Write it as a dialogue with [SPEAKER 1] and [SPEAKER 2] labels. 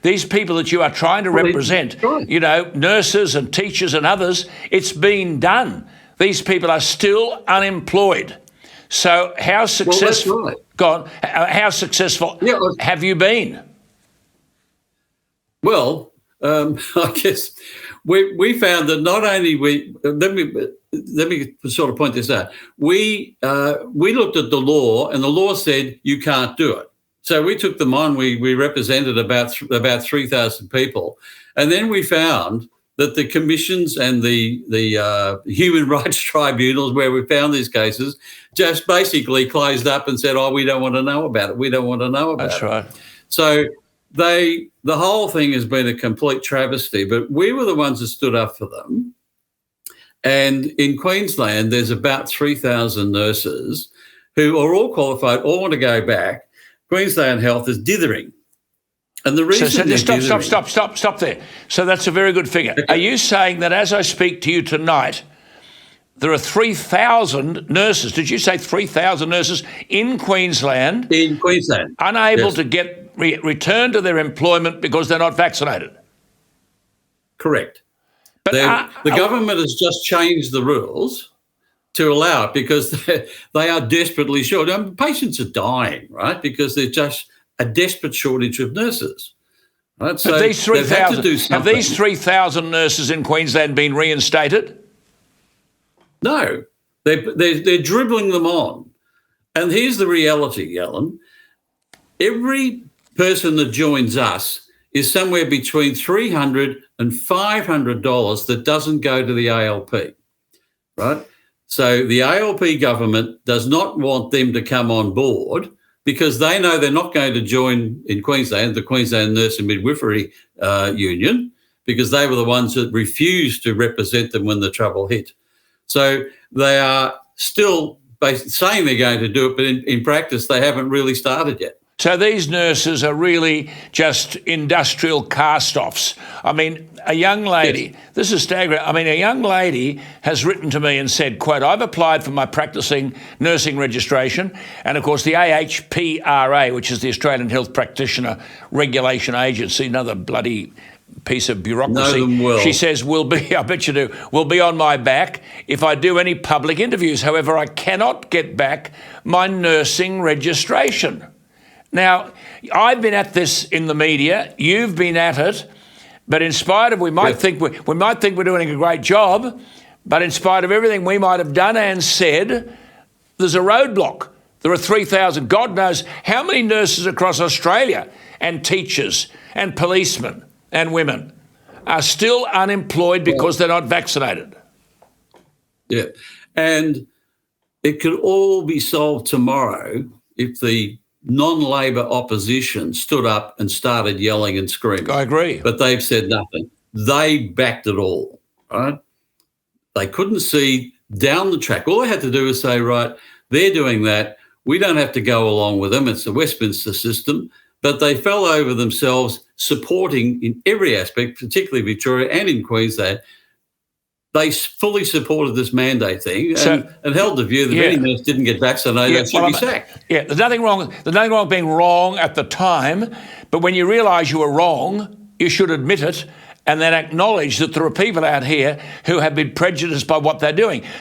[SPEAKER 1] these people that you are trying to represent, you know, nurses and teachers and others, it's been done. These people are still unemployed. So how successful?
[SPEAKER 2] Well, that's right.
[SPEAKER 1] Go on. How successful have you been?
[SPEAKER 2] Well, I guess we found that not only let me sort of point this out. We looked at the law, and the law said you can't do it. So we took them on. We represented about 3,000 people, and then we found that the commissions and the human rights tribunals where we found these cases just basically closed up and said, "Oh, we don't want to know about it. We don't want to know about it."
[SPEAKER 1] That's right.
[SPEAKER 2] So the whole thing has been a complete travesty, but we were the ones that stood up for them. And in Queensland, there's about 3,000 nurses who are all qualified, all want to go back. Queensland Health is dithering. And the reason
[SPEAKER 1] stop there. So that's a very good figure.
[SPEAKER 2] Okay.
[SPEAKER 1] Are you saying that as I speak to you tonight, there are 3,000 nurses, did you say 3,000 nurses in Queensland?
[SPEAKER 2] In Queensland.
[SPEAKER 1] Unable to get return to their employment because they're not vaccinated?
[SPEAKER 2] Correct.
[SPEAKER 1] But
[SPEAKER 2] the government has just changed the rules to allow it because they are desperately short. Patients are dying, right, because there's just a desperate shortage of nurses. Right? So they've had to do something.
[SPEAKER 1] Have these 3,000 nurses in Queensland been reinstated?
[SPEAKER 2] No, they're dribbling them on. And here's the reality, Alan. Every person that joins us is somewhere between $300 and $500 that doesn't go to the ALP, right? So the ALP government does not want them to come on board because they know they're not going to join in Queensland, the Queensland Nurse and Midwifery Union, because they were the ones that refused to represent them when the trouble hit. So they are still saying they're going to do it, but in practice, they haven't really started yet.
[SPEAKER 1] So these nurses are really just industrial cast-offs. I mean, a young lady, this is staggering. I mean, a young lady has written to me and said, quote, "I've applied for my practicing nursing registration." And of course, the AHPRA, which is the Australian Health Practitioner Regulation Agency, another bloody piece of bureaucracy.
[SPEAKER 2] Know them well.
[SPEAKER 1] She says, I bet you do, will be on my back if I do any public interviews. However, I cannot get back my nursing registration. Now, I've been at this in the media. You've been at it, but in spite of we might think we're doing a great job, but in spite of everything we might have done and said, there's a roadblock. There are 3,000. God knows how many nurses across Australia and teachers and policemen and women are still unemployed because they're not vaccinated.
[SPEAKER 2] Yeah, and it could all be solved tomorrow if the non-Labor opposition stood up and started yelling and screaming.
[SPEAKER 1] I agree.
[SPEAKER 2] But they've said nothing. They backed it all, right? They couldn't see down the track. All they had to do was say, right, they're doing that. We don't have to go along with them. It's the Westminster system. But they fell over themselves supporting in every aspect, particularly Victoria and in Queensland. They fully supported this mandate thing and held the view that if any nurse didn't get vaccinated, should be sacked.
[SPEAKER 1] Yeah, there's nothing wrong with being wrong at the time, but when you realise you were wrong, you should admit it and then acknowledge that there are people out here who have been prejudiced by what they're doing.